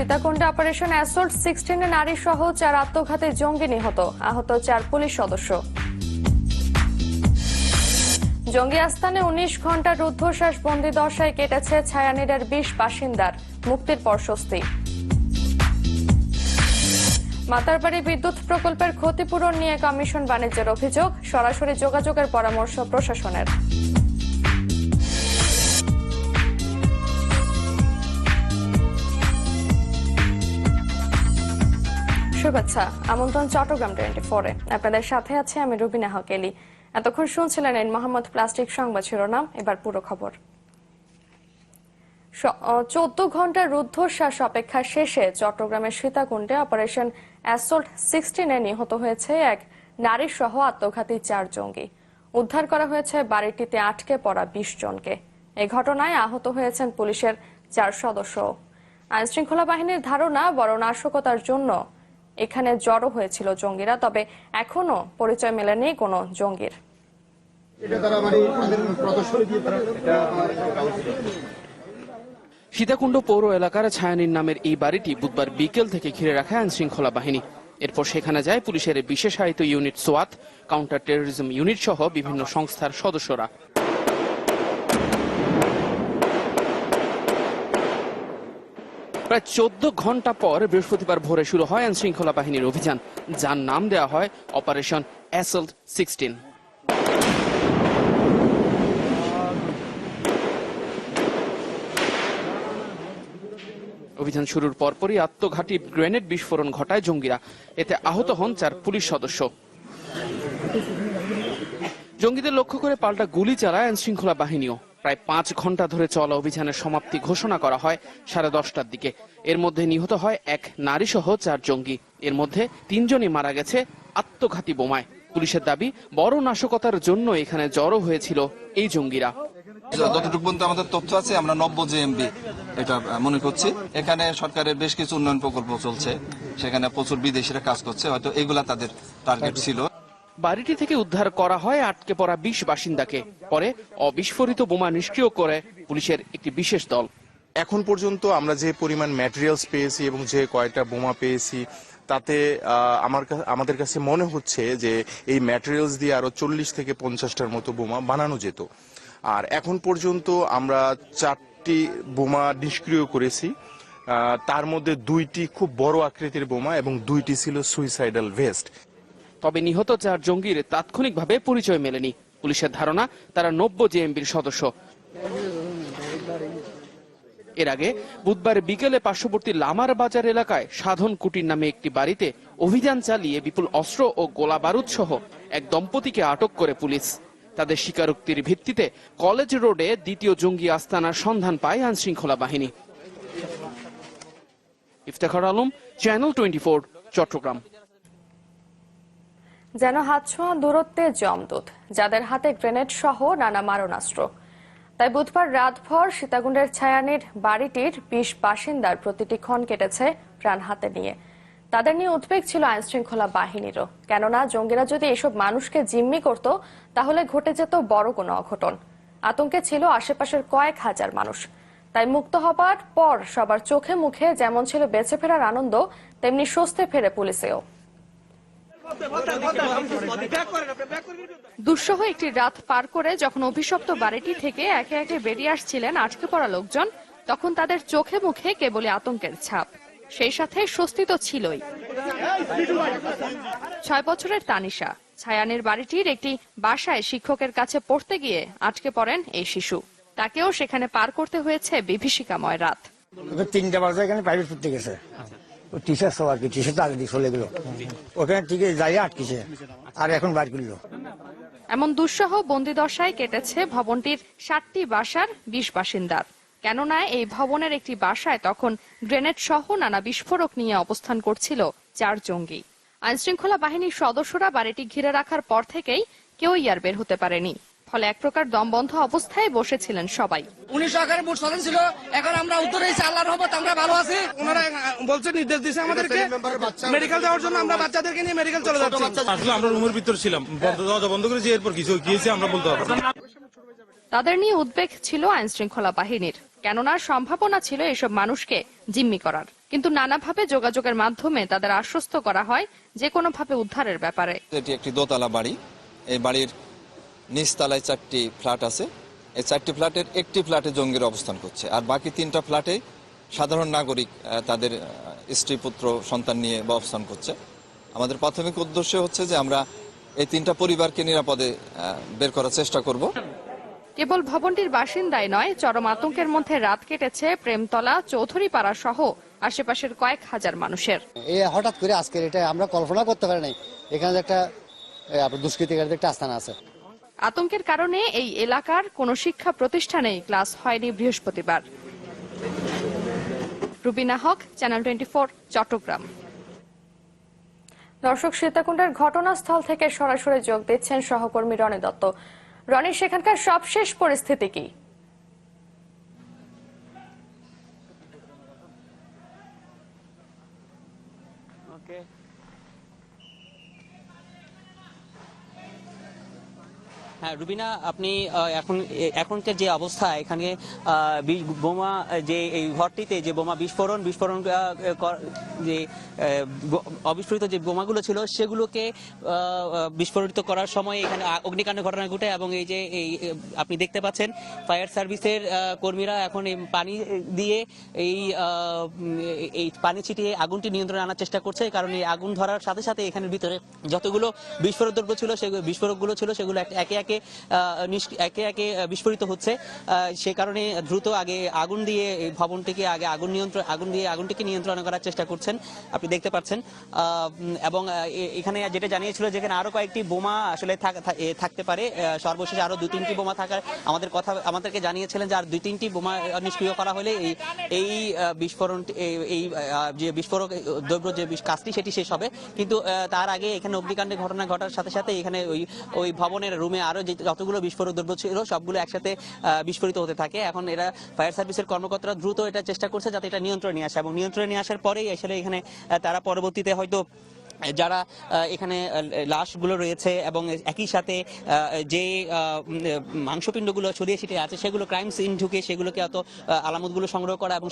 সীতাকুণ্ডে operation assault 16 নারী সহ 4 আত্মঘাতী জঙ্গি নিহত, আহত 4 পুলিশ সদস্য। জঙ্গি আস্তানে 19 ঘন্টার রুদ্ধশ্বাস বন্দি দশায় কেটেছে ছায়ানীড়ের 20 বাসিন্দার, মুক্তির পর স্বস্তি। মাতারবাড়ি বিদ্যুৎ প্রকল্পের ক্ষতিপূরণ নিয়ে কমিশন বাণিজ্যের অভিযোগ, সরাসরি যোগাযোগের পরামর্শ প্রশাসনের। শুভেচ্ছা, আমন্ত্রণ চট্টগ্রাম 24-এ। আপনাদের সাথে আছে আমি রুবিনা হকেলি। এতক্ষণ শুনছিলেন এন মোহাম্মদ প্লাস্টিক সংবাদ শিরোনাম, এবার পুরো খবর। 14 ঘন্টার রুদ্ধশ্বাস অপেক্ষা শেষে চট্টগ্রামের সীতাকুণ্ডে অপারেশন অ্যাসল্ট 16-এ নিহত হয়েছে এক নারী সহ আত্মঘাতী 4 জঙ্গি। উদ্ধার করা হয়েছে বাড়িটিতে আটকে পড়া 20 জনকে। এই ঘটনায় আহত হয়েছেন পুলিশের 4 সদস্য। আইনশৃঙ্খলা বাহিনীর ধারণা বড় নাশকতার জন্য এখানে জড়ো হয়েছিল জঙ্গিরা, তবে এখনো পরিচয় মেলেনি কোনো জঙ্গির। সীতাকুণ্ড পৌর এলাকার ছায়ানীর নামের এই বাড়িটি বুধবার বিকেল থেকে ঘিরে রাখে আইনশৃঙ্খলা বাহিনী। এরপর সেখানে যায় পুলিশের বিশেষায়িত ইউনিট সোয়াত, কাউন্টার টেরোরিজম ইউনিট সহ বিভিন্ন সংস্থার সদস্যরা। প্রায় 14 ঘন্টা পর বৃহস্পতিবার ভোরে শুরু হয় আইনশৃঙ্খলা বাহিনীর অভিযান, যার নাম দেওয়া হয় অপারেশন অ্যাসল্ট 16। অভিযান শুরুর পরপরই আত্মঘাতী গ্রেনেড বিস্ফোরণ ঘটায় জঙ্গিরা। এতে আহত হন 4 পুলিশ সদস্য। জঙ্গিদের লক্ষ্য করে পাল্টা গুলি চালায় আইনশৃঙ্খলা বাহিনীও। প্রায় 5 ঘন্টা ধরে চলা অভিযানের সমাপ্তি ঘোষণা করা হয় 10:30টার দিকে। এর মধ্যে নিহত হয় এক নারী সহ 4 জঙ্গি। এর মধ্যে 3 জনই মারা গেছে আত্মঘাতী বোমায়। পুলিশের দাবি, বড় নাশকতার জন্য এখানে জড়ো হয়েছিল এই জঙ্গিরা। যতটুকু পর্যন্ত আমাদের তথ্য আছে, আমরা 90 জেএমবি এটা মনে করছি। এখানে সরকারের বেশ কিছু উন্নয়ন প্রকল্প চলছে, সেখানে প্রচুর বিদেশিরা কাজ করছে, হয়তো এগুলা তাদের টার্গেট ছিল। বাড়িটি থেকে উদ্ধার করা হয় আটকে পড়া 20 বাসিন্দাকে। পরে অবিস্ফোরিত বোমা নিষ্ক্রিয় করে পুলিশের একটি বিশেষ দল। এখন পর্যন্ত আমরা যে পরিমাণ ম্যাটেরিয়ালস পেয়েছি এবং যে কয়টা বোমা পেয়েছি, তাতে আমাদের কাছে মনে হচ্ছে যে এই ম্যাটেরিয়ালস দিয়ে আরো 40 থেকে 50টার মতো বোমা বানানো যেত। আর এখন পর্যন্ত আমরা 4টি বোমা নিষ্ক্রিয় করেছি। তার মধ্যে 2টি খুব বড় আকৃতির বোমা এবং 2টি ছিল সুইসাইডাল ভেস্ট। তবে নিহত 4 জঙ্গির তাৎক্ষণিকভাবে পরিচয় মেলেনি। পুলিশের ধারণা তারা 90 জেএমবির সদস্য। এর আগে বুধবার বিকেলে পার্শ্ববর্তী লামার বাজার এলাকায় সাধন কুটির নামে একটি বাড়িতে অভিযান চালিয়ে বিপুল অস্ত্র ও গোলা বারুদ সহ এক দম্পতিকে আটক করে পুলিশ। তাদের স্বীকারোক্তির ভিত্তিতে কলেজ রোডে দ্বিতীয় জঙ্গি আস্তানার সন্ধান পায় আইনশৃঙ্খলা বাহিনী। ইফতেখার আলম, চ্যানেল 24, চট্টগ্রাম। যেন হাতছোঁয়া দূরত্বে যমদূত, যাদের হাতে গ্রেনেড সহ নানা মারণাস্ত্র। তাই বুধবার রাতভর সীতাকুণ্ডের ছায়ানীর বাড়িটির 20 বাসিন্দার প্রতিটি ক্ষণ কেটেছে প্রাণ হাতে নিয়ে। তাদের নিয়ে উদ্বেগ ছিল আইনশৃঙ্খলা বাহিনীরও, কেননা জঙ্গিরা যদি এসব মানুষকে জিম্মি করত তাহলে ঘটে যেত বড় কোনো অঘটন। আতঙ্কে ছিল আশেপাশের কয়েক হাজার মানুষ। তাই মুক্ত হবার পর সবার চোখে মুখে যেমন ছিল বেঁচে ফেরার আনন্দ, তেমনি স্বস্তি ফেরে পুলিশেও। দুঃসহ একটি রাত পার করে যখন অভিশপ্ত বাড়িটি থেকে একে একে বেরিয়ে আসছিলেন আটকে পড়া লোকজন, তখন তাদের চোখে মুখে কেবলই আতঙ্কের ছাপ, সেই সাথে স্বস্তি তো ছিলই। 6 বছরের তানিশা, ছায়ানীর বাড়িটির একটি বাসায় শিক্ষকের কাছে পড়তে গিয়ে আটকে পড়েন এই শিশু। তাকেও সেখানে পার করতে হয়েছে বিভীষিকাময় রাত। 3টা বাজে এখানে প্রাইভেট পড়তে গেছে, টিচার সব আর কি, টিচার তো আগে দিয়ে চলে গেল, ওখানে থেকে যাই আটকেছে আর এখন বার করলো। এমন দুঃসহ বন্দিদশায় কেটেছে ভবনটির 7টি বাসার 20 বাসিন্দার। কেননা এই ভবনের একটি বাসায় তখন গ্রেনেড সহ নানা বিস্ফোরক নিয়ে অবস্থান করছিল 4 জঙ্গি। আইনশৃঙ্খলা বাহিনীর সদস্যরা বাড়িটি ঘিরে রাখার পর থেকেই কেউই আর বের হতে পারেনি। ফলে এক প্রকার দমবন্ধ অবস্থায় বসেছিলেন সবাই। 19 সরকারের ভোট স্বাধীন ছিল, এখন আমরা উত্তরে আল্লাহর রহমত আমরা ভালো আছি। ওনারা বলছে, নির্দেশ দিয়েছে আমাদেরকে মেডিকেল যাওয়ার জন্য। আমরা বাচ্চাদেরকে নিয়ে মেডিকেল চলে যাচ্ছি। আসলে আমরা রুমের ভিতর ছিলাম, দরজা বন্ধ করেছি, এরপর কিছু গিয়েছে আমরা বলতে পারবো না। তাদের নিয়ে উদ্বেগ ছিল আইনশৃঙ্খলা বাহিনীর, কেননা সম্ভাবনা ছিল এসব মানুষকে জিম্মি করার। কিন্তু নানাভাবে যোগাযোগের মাধ্যমে তাদের আশ্বস্ত করা হয় যে কোনোভাবে উদ্ধারের ব্যাপারে। এটি একটি দোতলা বাড়ি। এই বাড়ির নিচতলায় 4টি ফ্ল্যাট আছে। এই 4টি ফ্ল্যাটের একটি ফ্ল্যাটে জঙ্গিরা অবস্থান করছে, আর বাকি 3টা ফ্ল্যাটে সাধারণ নাগরিক তাদের স্ত্রী পুত্র সন্তান নিয়ে অবস্থান করছে। আমাদের প্রাথমিক উদ্দেশ্য হচ্ছে যে আমরা এই 3টা পরিবারকে নিরাপদে বের করার চেষ্টা করব। কেবল ভবনটির বাসিন্দাই নয়, চরম আতঙ্কের মধ্যে রাত কেটেছে প্রেমতলা, চৌধুরীপাড়া সহ আশেপাশের কয়েক হাজার মানুষের। এই হঠাৎ করে আজকের এটা আমরা কল্পনা করতে পারি নাই, এখানে একটা দুষ্কৃতিকারীদের একটা আস্তানা আছে। আতঙ্কের কারণে এই এলাকার কোনো শিক্ষা প্রতিষ্ঠানেই ক্লাস হয়নি বৃহস্পতিবার। রুবিনা হক, চ্যানেল 24, চট্টগ্রাম। দর্শক, সীতাকুণ্ডের ঘটনাস্থল থেকে সরাসরি যোগ দিচ্ছেন সহকর্মী রনি দত্ত। রনি, সেখানকার সবশেষ পরিস্থিতি কি? হ্যাঁ রুবিনা, আপনি এখনকার যে অবস্থা এখানে বোমা যে এই ঘরটিতে যে বোমা বিস্ফোরণ যে অবিস্ফোরিত যে বোমাগুলো ছিল সেগুলোকে বিস্ফোরিত করার সময় এখানে অগ্নিকাণ্ডের ঘটনা ঘটে, এবং এই যে আপনি দেখতে পাচ্ছেন ফায়ার সার্ভিসের কর্মীরা এখন এই পানি দিয়ে এই পানি ছিটিয়ে আগুনটি নিয়ন্ত্রণে আনার চেষ্টা করছে, কারণ এই আগুন ধরার সাথে সাথে এখানের ভিতরে যতগুলো বিস্ফোরক দ্রব্য ছিল বিস্ফোরকগুলো ছিল সেগুলো একে একে বিস্ফোরিত হচ্ছে। সে কারণে দ্রুত আগে আগুন দিয়ে এই ভবনটিকে আগুনটিকে নিয়ন্ত্রণ করার চেষ্টা করছেন, আপনি দেখতে পাচ্ছেন। এবং এখানে যেটা জানিয়েছিল যেখানে আরো কয়েকটি বোমা আসলে থাকতে পারে, সর্বশেষ আরো 2-3টি বোমা থাকার আমাদেরকে জানিয়েছিলেন যে আর 2-3টি বোমা নিষ্ক্রিয় করা হলে এই বিস্ফোরণ এই যে বিস্ফোরক দ্রব্য যে কাজটি সেটি শেষ হবে। কিন্তু তার আগে এখানে অগ্নিকাণ্ডের ঘটনা ঘটার সাথে সাথে এখানে ওই ভবনের রুমে আরো যতগুলো বিস্ফোরক দ্রব্য ছিল সবগুলো একসাথে বিস্ফোরিত হতে থাকে। এখন এরা ফায়ার সার্ভিসের কর্মকর্তারা দ্রুত এটা চেষ্টা করছে যাতে এটা নিয়ন্ত্রণে নিয়ে আসে, এবং নিয়ন্ত্রণে নিয়ে আসার পরেই আসলে এখানে তারা পরবর্তীতে হয়তো যারা এখানে লাশগুলো রয়েছে এবং একই সাথে যে মাংসপিণ্ডগুলো ছড়িয়ে ছিটিয়ে আছে সেগুলো ক্রাইম সিন ঢুকে সেগুলোকে আলামতগুলো সংগ্রহ করা এবং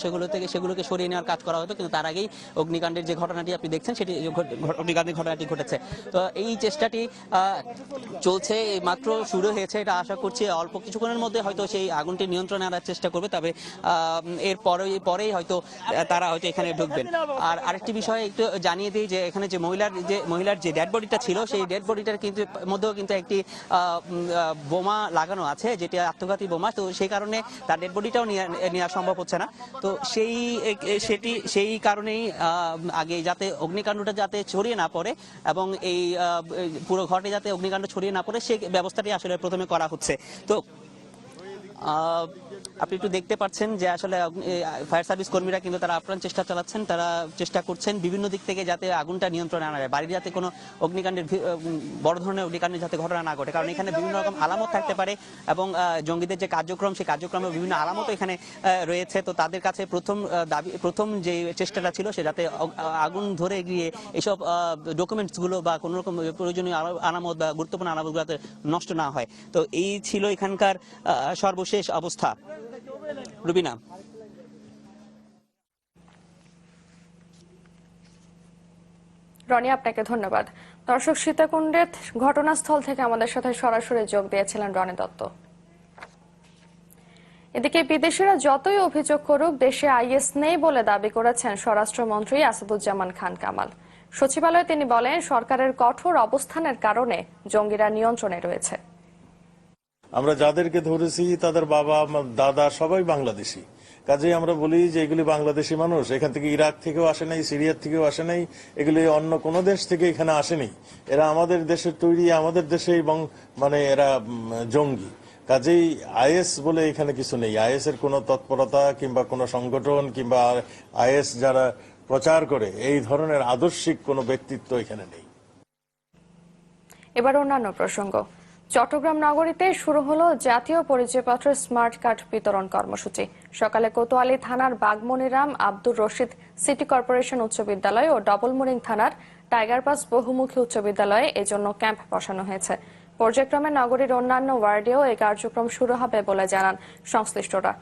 সেগুলোকে সরিয়ে নেওয়ার কাজ করা হতো। কিন্তু তার আগেই অগ্নিকাণ্ডের যে ঘটনাটি আপনি দেখছেন সেটি অগ্নিকাণ্ডের ঘটনাটি ঘটেছে। তো এই চেষ্টাটি চলছে, মাত্র শুরু হয়েছে। এটা আশা করছি অল্প কিছুক্ষণের মধ্যে হয়তো সেই আগুনটি নিয়ন্ত্রণে আনার চেষ্টা করবে, তবে এর পরেই হয়তো তারা হয়তো এখানে ঢুকবেন। আর আরেকটি বিষয় একটু জানিয়ে দিই যে এখানে যে মহিলার যে ডেড বডিটা ছিল সেই ডেড বডিটার মধ্যেও কিন্তু একটি বোমা লাগানো আছে, যেটি আত্মঘাতী বোমা। তো সেই কারণে তার ডেড বডিটাও নেওয়া সম্ভব হচ্ছে না। তো সেই কারণেই আগে যাতে অগ্নিকাণ্ডটা যাতে ছড়িয়ে না পড়ে এবং এই পুরো ঘরে যাতে অগ্নিকাণ্ড ছড়িয়ে না পড়ে সেই ব্যবস্থাটি আসলে প্রথমে করা হচ্ছে। তো আপনি একটু দেখতে পাচ্ছেন যে আসলে ফায়ার সার্ভিস কর্মীরা কিন্তু তারা আপ্রাণ চেষ্টা চালাচ্ছেন, তারা চেষ্টা করছেন বিভিন্ন দিক থেকে যাতে আগুনটা নিয়ন্ত্রণে আনা যায়, বাড়ির যাতে কোনো বড় ধরনের অগ্নিকাণ্ডের যাতে ঘটনা না ঘটে। কারণ এখানে বিভিন্ন রকম আলামত থাকতে পারে এবং জঙ্গিদের যে কার্যক্রম সেই কার্যক্রমে বিভিন্ন আলামত এখানে রয়েছে। তো তাদের কাছে প্রথম যে চেষ্টাটা ছিল সে যাতে আগুন ধরে গিয়ে এসব ডকুমেন্টসগুলো বা কোনো রকম প্রয়োজনীয় আলামত বা গুরুত্বপূর্ণ আলামতগুলো নষ্ট না হয়। তো এই ছিল এখানকার সর্বশেষ অবস্থা। রুবিনা। রনি, আপনাকে ধন্যবাদ। দর্শক, সীতাকুণ্ডের ঘটনাস্থল থেকে আমাদের সাথে সরাসরি যোগ দিয়েছিলেন রনি দত্ত। এদিকে বিদেশিরা যতই অভিযোগ করুক, দেশে আইএস নেই বলে দাবি করেছেন স্বরাষ্ট্রমন্ত্রী আসাদুজ্জামান খান কামাল। সচিবালয়ে তিনি বলেন, সরকারের কঠোর অবস্থানের কারণে জঙ্গিরা নিয়ন্ত্রণে রয়েছে। আমরা যাদেরকে ধরেছি তাদের বাবা দাদা সবাই বাংলাদেশি, কাজেই আমরা বলি যে এগুলি বাংলাদেশি মানুষ। এখান থেকে ইরাক থেকেও আসে নাই, সিরিয়ার থেকেও আসে নাই, এগুলি অন্য কোনো দেশ থেকে এখানে আসেনি। এরা আমাদের দেশের তৈরি, আমাদের দেশে এবং এরা জঙ্গি। কাজেই আইএস বলে এখানে কিছু নেই। আইএস এর কোনো তৎপরতা কিংবা কোনো সংগঠন কিংবা আইএস যারা প্রচার করে এই ধরনের আদর্শিক কোনো ব্যক্তিত্ব এখানে নেই। এবার অন্যান্য প্রসঙ্গ। চট্টগ্রাম নগরীতে শুরু হলো জাতীয় পরিচয়পত্র স্মার্ট কার্ড বিতরণ কর্মসূচি। সকালে কোতোয়ালি থানার বাগমনিরাম আব্দুর রশিদ সিটি কর্পোরেশন উচ্চ বিদ্যালয় ও ডবলমুরিং থানার টাইগার পাস বহুমুখী উচ্চ বিদ্যালয়ে এজন্য ক্যাম্প বসানো হয়েছে। পর্যায়ক্রমে নগরীর অন্যান্য ওয়ার্ডেও এই কার্যক্রম শুরু হবে বলে জানান সংশ্লিষ্টরা।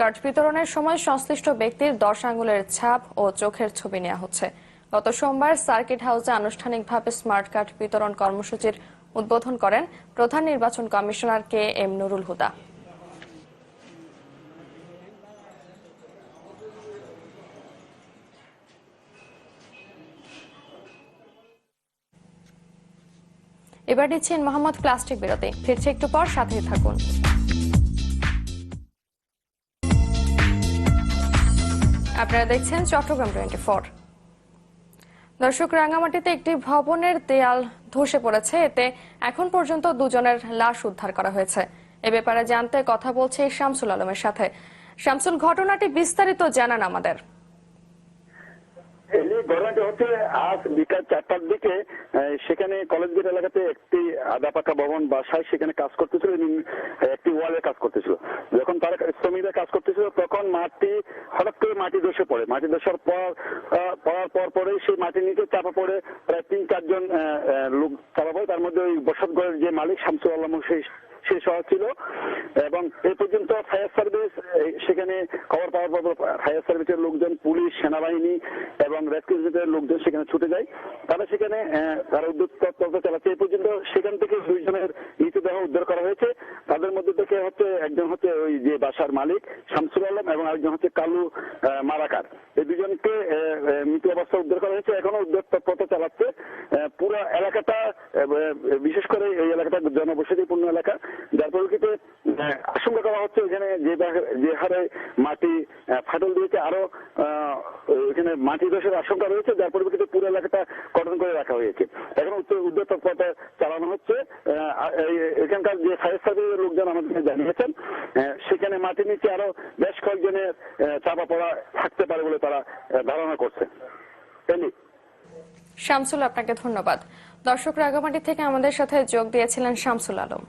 কার্ড বিতরণের সময় সংশ্লিষ্ট ব্যক্তির 10 আঙ্গুলের ছাপ ও চোখের ছবি নেওয়া হচ্ছে। গত সোমবার সার্কিট হাউসে আনুষ্ঠানিকভাবে স্মার্ট কার্ড বিতরণ কর্মসূচির উদ্বোধন করেন প্রধান নির্বাচন commissioner K M Nurul Huda. এবার নিচ্ছেন মোহাম্মদ প্লাস্টিক বিরতি, ফিরছে একটু পর, সাথেই থাকুন। আপনারা দেখছেন চট্টগ্রাম 24। দর্শক, রাঙ্গামাটিতে একটি ভবনের দেয়াল ধসে পড়েছে, এতে এখন পর্যন্ত 2 জনের লাশ উদ্ধার করা হয়েছে। এ ব্যাপারে জানতে কথা বলছে শামসুল আলমের সাথে। শামসুল, ঘটনাটি বিস্তারিত জানান আমাদের। ঘটনাটি হচ্ছে আজ বিকাল 4টার দিকে সেখানে কলেজ গেট এলাকাতে একটি আধা পাকা ভবন বাসায় সেখানে কাজ করতেছিল এবং একটি ওয়ালের কাজ করতেছিল। যখন তারা শ্রমিকরা কাজ করতেছিল তখন হঠাৎ করে মাটি ধসে পড়ে। মাটি ধসার পরেই সেই মাটির নিচে চাপা পড়ে প্রায় 3-4 জন লোক চাপা পড়ে। তার মধ্যে ওই বসত ঘরের যে মালিক শামসুল আলম সে সহ ছিল এবং এই পর্যন্ত ফায়ার সার্ভিস সেখানে খবর পাওয়ার পর ফায়ার সার্ভিসের লোকজন, পুলিশ, সেনাবাহিনী এবং রেস্কিউ ইউনিটের লোকজন সেখানে ছুটে যায়। তারা উদ্ধার তৎপরতা চালাচ্ছে। এই পর্যন্ত সেখান থেকে 2 জনের মৃতদেহ উদ্ধার করা হয়েছে। তাদের মধ্যে থেকে একজন হচ্ছে ওই যে বাসার মালিক শামসুল আলম এবং আরেকজন হচ্ছে কালু মারাকার। এই 2 জনকে মৃত অবস্থা উদ্ধার করা হয়েছে। এখনো উদ্ধার তৎপরতা চালাচ্ছে। পুরো এলাকাটা, বিশেষ করে এই এলাকাটা জনবসতিপূর্ণ এলাকা, যার পরিপ্রেক্ষিতে আশঙ্কা করা হচ্ছে এখানে যে হারে মাটি ফাটল দিয়েছে আরো এখানে মাটি ধসের আশঙ্কা রয়েছে, যার পরিপ্রেক্ষিতে পুরো এলাকাটা কর্ডন করে রাখা হয়েছে। এখন উদ্ধার তৎপরতা চালানো হচ্ছে। এখানকার যে ফায়ার সার্ভিসের লোকজন আমাদেরকে জানিয়েছেন সেখানে মাটির নিচে আরো বেশ কয়েকজনের চাপা পড়া থাকতে পারে বলে তারা ধারণা করছে। শামসুল, আপনাকে ধন্যবাদ। দর্শক, রাঙ্গামাটি থেকে আমাদের সাথে যোগ দিয়েছিলেন শামসুল আলম।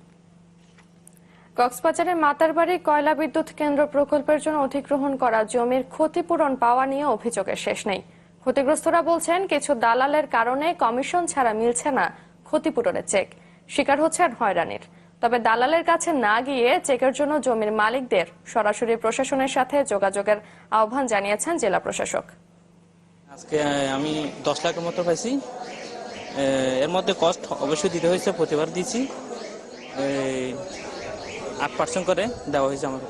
কক্সবাজারের মাতারবাড়ি কয়লা বিদ্যুৎ কেন্দ্র প্রকল্পের জন্য অধিগ্রহণ করা জমির ক্ষতিপূরণ পাওয়া নিয়ে অভিযোগের শেষ নেই। ক্ষতিগ্রস্তরা বলছেন কিছু দালালের কারণে কমিশন ছাড়া মিলছে না ক্ষতিপূরণের চেক, শিকার হচ্ছে হয়রানির। তবে দালালের কাছে না গিয়ে চেকের জন্য জমির মালিকদের সরাসরি প্রশাসনের সাথে যোগাযোগের আহ্বান জানিয়েছেন জেলা প্রশাসক। আজকে আমি 10 লাখের মতো পাইছি। এর মধ্যে কস্ট অবশ্যই দিতে হয়েছে, প্রতিবার দিয়েছি। 8% করে দেওয়া হয়েছে আমাকে।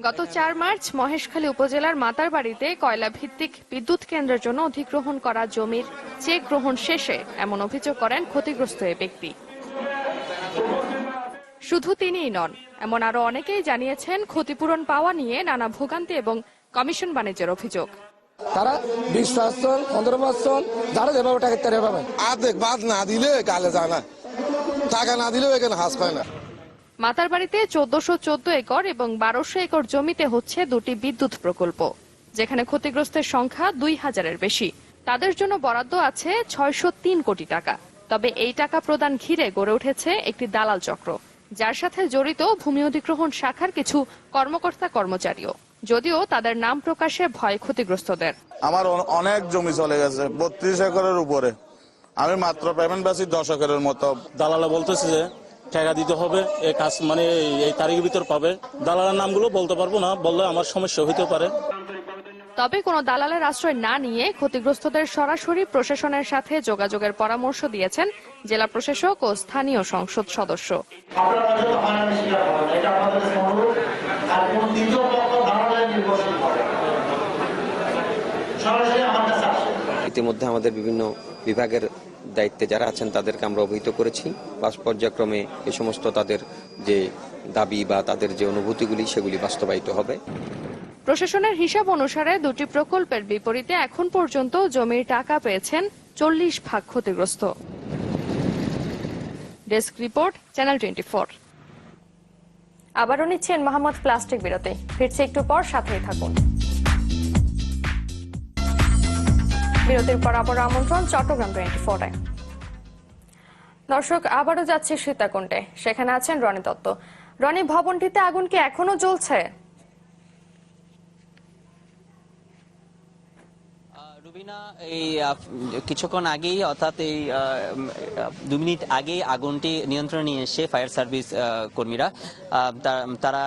গত 4 মার্চ মহেশখালী উপজেলার মাতারবাড়িতে কয়লা ভিত্তিক বিদ্যুৎ কেন্দ্রের জন্য অধিগ্রহণ করা জমির চেক গ্রহণ শেষে এমন অভিযোগ করেন ক্ষতিগ্রস্ত এই ব্যক্তি। শুধু তিনিই নন, এমন আরো অনেকেই জানিয়েছেন ক্ষতিপূরণ পাওয়া নিয়ে নানা ভোগান্তি এবং কমিশন বাণিজ্যের অভিযোগ। তারা 20%, 15%, যারা যেভাবে টাকা তারা পাবেন। আর্ধেক বাদ না দিলে কালে যায় না, টাকা না দিলেও এখানে হাস পায় না। মাতারবাড়িতে 1414 একর এবং 1200 একর জমিতে হচ্ছে 2টি বিদ্যুৎ প্রকল্প, যেখানে ক্ষতিগ্রস্তের সংখ্যা 2000-এর বেশি। তাদের জন্য বরাদ্দ আছে 603 কোটি টাকা। তবে এই টাকা প্রদান ঘিরে গড়ে উঠেছে একটি দালাল চক্র, যার সাথে জড়িত ভূমি অধিগ্রহণ শাখার কিছু কর্মকর্তা কর্মচারীও, যদিও তাদের নাম প্রকাশে ভয় ক্ষতিগ্রস্তদের। আমার অনেক জমি চলে গেছে, 32 একরের উপরে। আমি মাত্র পেমেন্ট পাচ্ছি 10 একরের মতো। দালালা বলতেছে যে টাকা দিতে হবে, এই কাজ মানে এই তারিখের ভিতর পাবে। দালালের নামগুলো বলতে পারবো না, বললে আমার সমস্যা হইতে পারে। তবে কোনো দালালের আশ্রয় না নিয়ে ক্ষতিগ্রস্তদের সরাসরি প্রশাসনের সাথে যোগাযোগের পরামর্শ দিয়েছেন জেলা প্রশাসক ও স্থানীয় সংসদ সদস্য। ইতিমধ্যে আমাদের বিভিন্ন বিভাগের দায়িত্বে যারা আছেন তাদেরকে আমরা অবহিত করেছি। পর্যায়ক্রমে এ সমস্ত তাদের যে দাবি বা তাদের যে অনুভূতিগুলি সেগুলি বাস্তবায়িত হবে। প্রশাসনের হিসাব অনুসারে 2টি প্রকল্পের বিপরীতে এখন পর্যন্ত জমির টাকা পেয়েছেন 40 ভাগ ক্ষতিগ্রস্ত। Desk report, channel 24। আবারও নিচ্ছেন মোহাম্মদ প্লাস্টিক বিরতি, ফিরছে একটু পর, সাথেই থাকুন। বিরতির পর আবার আমন্ত্রণ চট্টগ্রাম 24-এ। দর্শক, আবারও যাচ্ছি সীতাকুণ্ডে, সেখানে আছেন রনি দত্ত। রনি, ভবনটিতে আগুন কি এখনো জ্বলছে? রুবিনা, এই কিছুক্ষণ আগেই অর্থাৎ এই 2 মিনিট আগেই আগুনটি নিয়ন্ত্রণে নিয়ে এসে ফায়ার সার্ভিস কর্মীরা তারা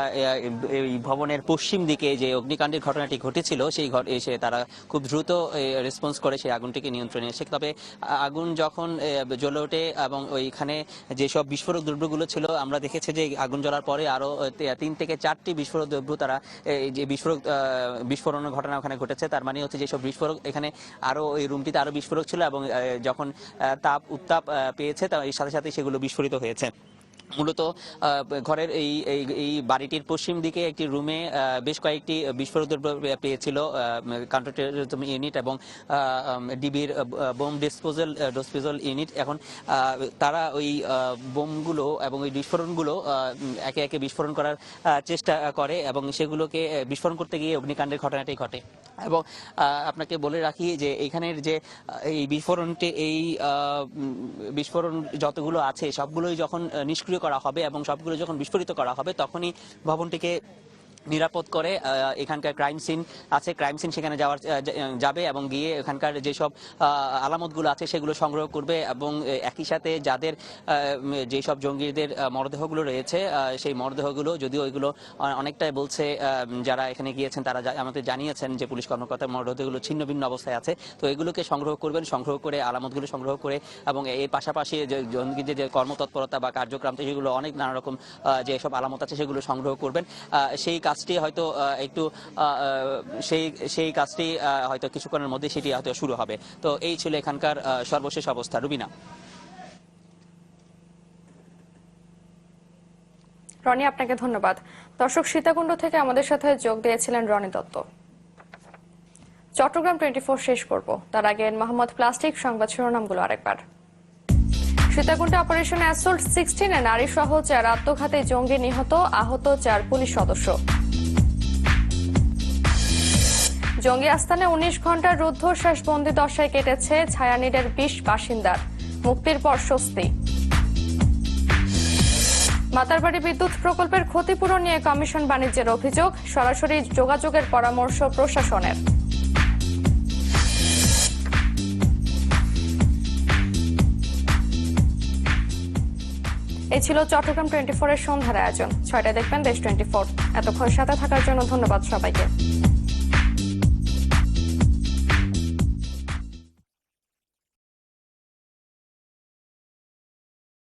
এই ভবনের পশ্চিম দিকে যে অগ্নিকাণ্ডের ঘটনাটি ঘটেছিল সেই এসে তারা খুব দ্রুত রেসপন্স করে সেই আগুনটিকে নিয়ন্ত্রণে এসে। তবে আগুন যখন জ্বলে ওঠে এবং ওইখানে যেসব বিস্ফোরক দ্রব্যগুলো ছিল আমরা দেখেছি যে আগুন জ্বলার পরে আরো 3 থেকে 4টি বিস্ফোরক দ্রব্য তারা এই যে বিস্ফোরণের ঘটনা ওখানে ঘটেছে। তার মানে হচ্ছে যেসব বিস্ফোরক এখানে আরো এই রুমটিতে আরো বিস্ফোরক ছিল এবং যখন উত্তাপ পেয়েছে তার সাথে সাথে সেগুলো বিস্ফোরিত হয়েছে। মূলত ঘরের এই বাড়িটির পশ্চিম দিকে একটি রুমে বেশ কয়েকটি বিস্ফোরক দ্রব্য পেয়েছিল কাউন্টার টেররিজম ইউনিট এবং ডিবির বোম ডিসপোজাল ইউনিট। এখন তারা ওই বোমগুলো এবং ওই বিস্ফোরণগুলো একে একে বিস্ফোরণ করার চেষ্টা করে এবং সেগুলোকে বিস্ফোরণ করতে গিয়ে অগ্নিকাণ্ডের ঘটনাটি ঘটে। এবং আপনাকে বলে রাখি যে এখানের যে এই বিস্ফোরণ যতগুলো আছে সবগুলোই যখন নিষ্ক্রিয় করা হবে এবং সবগুলো যখন বিস্ফোরিত করা হবে তখনই ভবনটিকে নিরাপদ করে এখানকার ক্রাইম সিন আছে, ক্রাইম সিন সেখানে যাবে এবং গিয়ে এখানকার যেসব আলামতগুলো আছে সেগুলো সংগ্রহ করবে এবং একই সাথে যাদের যেসব জঙ্গিদের মরদেহগুলো রয়েছে সেই মরদেহগুলো যদিও ওইগুলো অনেকটাই বলছে যারা এখানে গিয়েছেন তারা আমাদের জানিয়েছেন যে পুলিশ কর্মকর্তার মরদেহগুলো ছিন্ন ভিন্ন অবস্থায় আছে। তো এগুলোকে সংগ্রহ করবেন, সংগ্রহ করে আলামতগুলো সংগ্রহ করে এবং এর পাশাপাশি যে জঙ্গিদের যে কর্মতৎপরতা বা কার্যক্রম সেগুলো অনেক নানা রকম যেসব আলামত আছে সেগুলো সংগ্রহ করবেন। সেই কাজটি হয়তো একটু সেই কাজটি হয়তো কিছুক্ষণের মধ্যে সেটি হয়তো শুরু হবে। তো এই ছিল এখানকার সর্বশেষ অবস্থা। রুবিনা। রনি, আপনাকে ধন্যবাদ। দর্শক, সীতাকুণ্ড থেকে আমাদের সাথে যোগ দিয়েছিলেন রনি দত্ত। চট্টগ্রাম 24 শেষ করব, তার আগে মোহাম্মদ প্লাস্টিক সংবাদ শিরোনামগুলো আরেকবার। সীতাকুণ্ডে অপারেশন অ্যাসল্ট 16 নারী সহ 4 আত্মঘাতী জঙ্গি নিহত, আহত 4 পুলিশ সদস্য। জঙ্গি আস্তানে 19 ঘন্টার রুদ্ধশ্বাস বন্দি দশায় কেটেছে ছায়ানীড়ের 20 বাসিন্দার, মুক্তির পর স্বস্তি। মাতারবাড়ি বিদ্যুৎ প্রকল্পের ক্ষতিপূরণ নিয়ে কমিশন বাণিজ্যের অভিযোগ, সরাসরি যোগাযোগের পরামর্শ প্রশাসনের। এই ছিল চট্টগ্রাম 24 এর সন্ধ্যার আয়োজন। 6টায় দেখবেন দেশ 24। এতক্ষণ সাথে থাকার জন্য ধন্যবাদ সবাইকে।